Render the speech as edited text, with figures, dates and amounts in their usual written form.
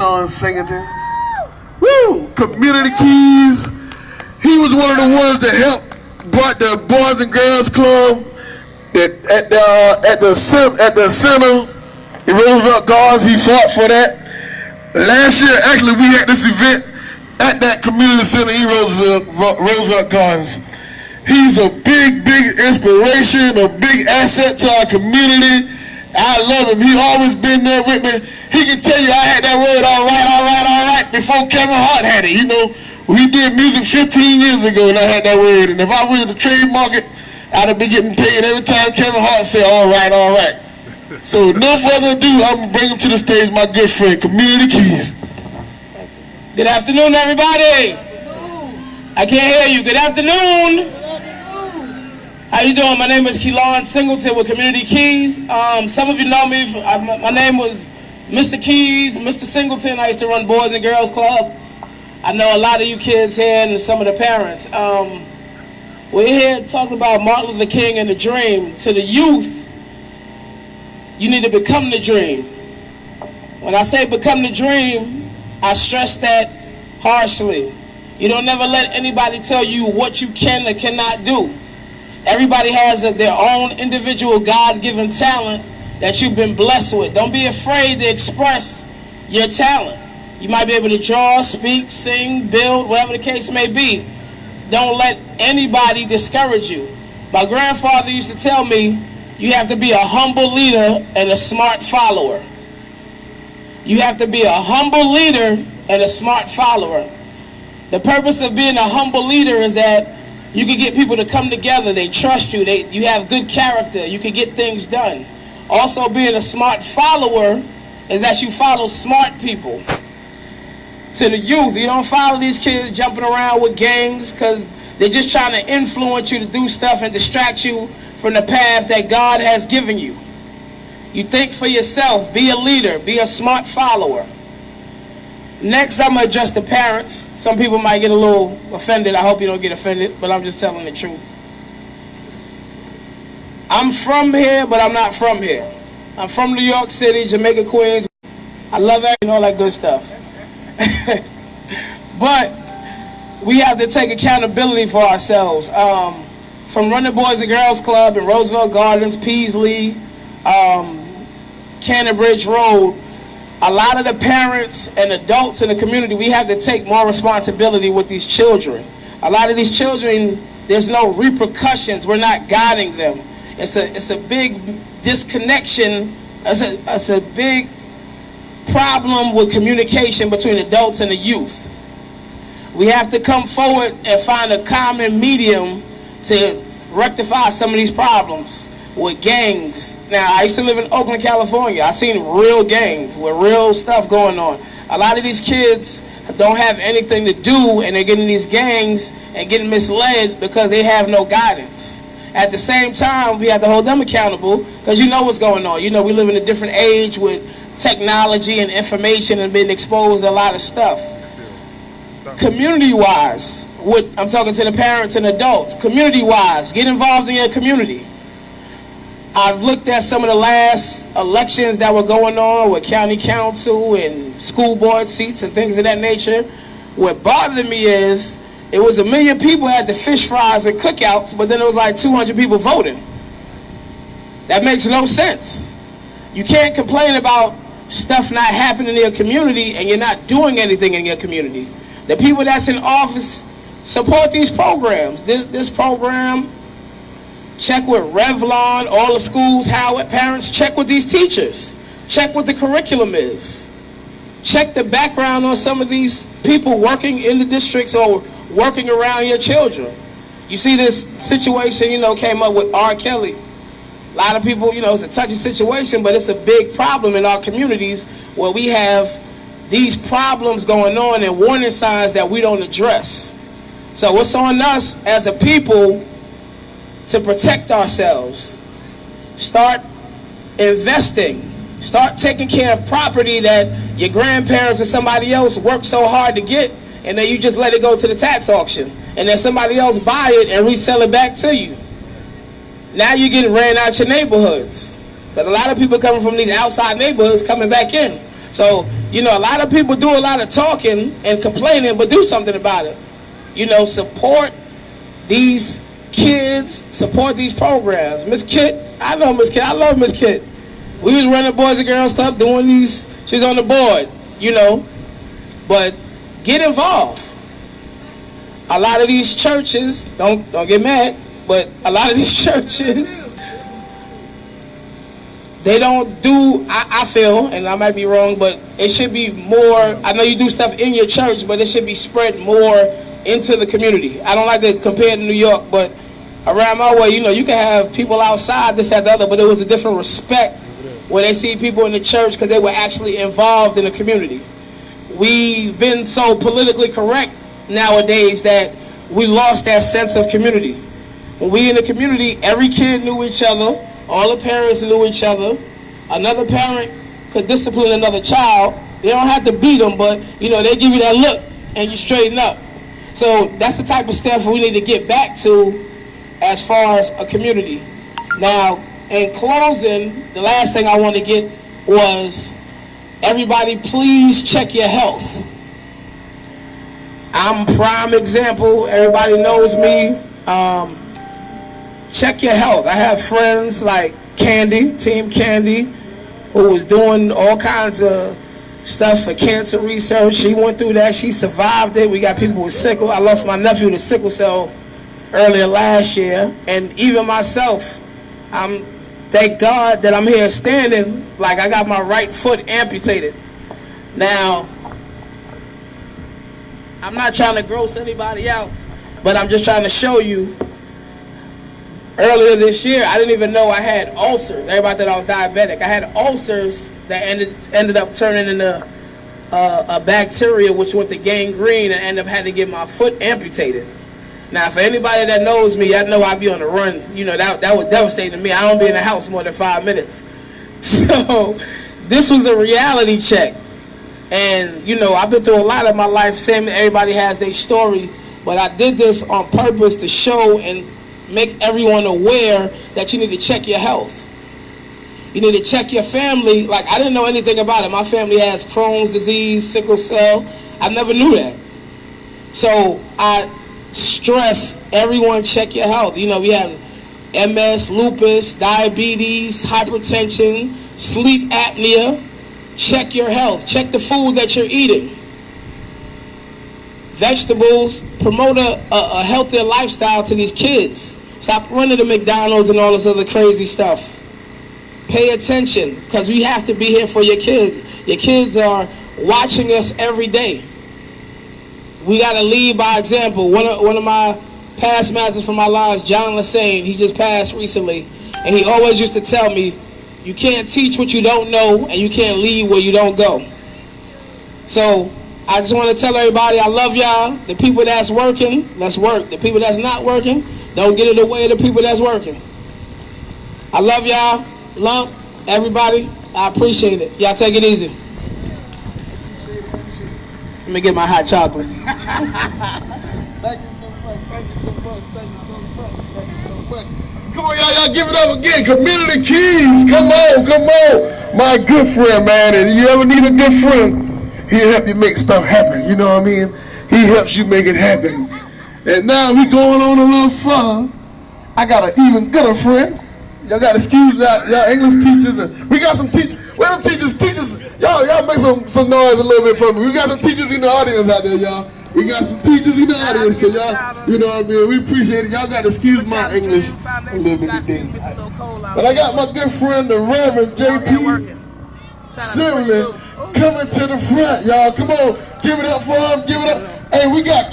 on Singleton. Woo! Community Keys. He was one of the ones that helped brought the Boys and Girls Club at the center. The Roosevelt Gardens. He fought for that. Last year, actually, we had this event at that community center in Roosevelt Gardens. He's a big inspiration, a big asset to our community. I love him. He always been there with me. He can tell you I had that word all right before Kevin Hart had it. You know, we did music 15 years ago and I had that word. And if I was to trademark it, I'd have been getting paid every time Kevin Hart said all right. So no further ado, I'm going to bring him to the stage, my good friend, Community Keys. Good afternoon, everybody. I can't hear you. Good afternoon. How you doing? My name is Keelan Singleton with Community Keys. Some of you know me. My name was Mr. Keys, Mr. Singleton. I used to run Boys and Girls Club. I know a lot of you kids here and some of the parents. We're here talking about Martin Luther King and the dream. To the youth, you need to become the dream. When I say become the dream, I stress that harshly. You don't never let anybody tell you what you can or cannot do. Everybody has their own individual God-given talent that you've been blessed with. Don't be afraid to express your talent. You might be able to draw, speak, sing, build, whatever the case may be. Don't let anybody discourage you. My grandfather used to tell me, you have to be a humble leader and a smart follower. You have to be a humble leader and a smart follower. The purpose of being a humble leader is that you can get people to come together. They trust you. You have good character. You can get things done. Also, being a smart follower is that you follow smart people. To the youth, you don't follow these kids jumping around with gangs because they're just trying to influence you to do stuff and distract you from the path that God has given you. You think for yourself. Be a leader. Be a smart follower. Next, I'm going to address the parents. Some people might get a little offended. I hope you don't get offended, but I'm just telling the truth. I'm from here, but I'm not from here. I'm from New York City, Jamaica, Queens. I love it and all that good stuff. But we have to take accountability for ourselves. From running Boys and Girls Club in Roosevelt Gardens, Peasley, Cannon Bridge Road, a lot of the parents and adults in the community, we have to take more responsibility with these children. A lot of these children, there's no repercussions. We're not guiding them. It's a big disconnection. It's a big problem with communication between adults and the youth. We have to come forward and find a common medium to rectify some of these problems with gangs. Now, I used to live in Oakland, California. I seen real gangs with real stuff going on. A lot of these kids don't have anything to do, and they're getting these gangs and getting misled because they have no guidance. At the same time, we have to hold them accountable because you know what's going on. You know, we live in a different age with technology and information and being exposed to a lot of stuff. Community-wise, I'm talking to the parents and adults. Community-wise, get involved in your community. I've looked at some of the last elections that were going on with county council and school board seats and things of that nature. What bothered me is it was 1 million people at the fish fries and cookouts, but then it was like 200 people voting. That makes no sense. You can't complain about stuff not happening in your community and you're not doing anything in your community. The people that's in office support these programs. This program, check with Revlon, all the schools, Howard, parents, check with these teachers. Check what the curriculum is. Check the background on some of these people working in the districts or working around your children. You see this situation, came up with R. Kelly. A lot of people, it's a touchy situation, but it's a big problem in our communities where we have these problems going on and warning signs that we don't address. So it's on us as a people to protect ourselves. Start investing. Start taking care of property that your grandparents or somebody else worked so hard to get, and then you just let it go to the tax auction. And then somebody else buy it and resell it back to you. Now you're getting ran out your neighborhoods. Because a lot of people coming from these outside neighborhoods coming back in. So You know, a lot of people do a lot of talking and complaining, but do something about it. You know, support these kids, support these programs. Miss Kit, I know Miss Kit, I love Miss Kit. We was running Boys and Girls Club, doing these, she's on the board, you know. But get involved. A lot of these churches, don't get mad, but a lot of these churches, they don't do, I feel, and I might be wrong, but it should be more, I know you do stuff in your church, but it should be spread more into the community. I don't like to compare to New York, but around my way, you know, you can have people outside, this, that, the other, but it was a different respect when they see people in the church because they were actually involved in the community. We've been so politically correct nowadays that we lost that sense of community. When we in the community, every kid knew each other, all the parents knew each other. Another parent could discipline another child. They don't have to beat them, but you know, they give you that look and you straighten up. So that's the type of stuff we need to get back to as far as a community. Now, in closing, the last thing I want to get was, everybody please check your health. I'm a prime example. Everybody knows me. Check your health. I have friends like Candy, Team Candy, who was doing all kinds of stuff for cancer research. She went through that. She survived it. We got people with sickle. I lost my nephew to sickle cell earlier last year. And even myself, thank God that I'm here standing like I got my right foot amputated. Now, I'm not trying to gross anybody out, but I'm just trying to show you. Earlier this year, I didn't even know I had ulcers. Everybody thought I was diabetic. I had ulcers that ended up turning into a bacteria, which went to gangrene, and ended up having to get my foot amputated. Now, for anybody that knows me, I know I'd be on the run. You know, that was devastating to me. I don't be in the house more than 5 minutes. So this was a reality check. And, you know, I've been through a lot of my life. Same, everybody has their story. But I did this on purpose to show and make everyone aware that you need to check your health. You need to check your family. Like, I didn't know anything about it. My family has Crohn's disease, sickle cell. I never knew that. So I stress everyone check your health. You know, we have MS, lupus, diabetes, hypertension, sleep apnea. Check your health. Check the food that you're eating. Vegetables. Promote a healthier lifestyle to these kids. Stop running to McDonald's and all this other crazy stuff. Pay attention, because we have to be here for your kids. Your kids are watching us every day. We got to lead by example. One of my past masters from my lives, John Lassane, he just passed recently, and he always used to tell me, you can't teach what you don't know, and you can't lead where you don't go. So I just want to tell everybody I love y'all. The people that's working, let's work. The people that's not working, don't get in the way of the people that's working. I love y'all. Lump, everybody. I appreciate it. Y'all take it easy. Let me get my hot chocolate. Thank you so much. Thank you so much. Thank you so much. Thank you so much. Come on, y'all give it up again. Community Keys. Come on, come on. My good friend, man. And you ever need a good friend, he'll help you make stuff happen. You know what I mean? He helps you make it happen. And now we going on a little further. I got an even gooder friend. Y'all got to excuse y'all English teachers. We got some teachers. Where them teachers? Y'all make some noise a little bit for me. We got some teachers in the audience out there, y'all. We got some teachers in the audience, so y'all, you know what I mean? We appreciate it. Y'all got to excuse my English a little bit today. But I got my good friend, the Reverend J.P. Sibley, coming to the front, y'all. Come on, give it up for him. Give it up. Hey, we got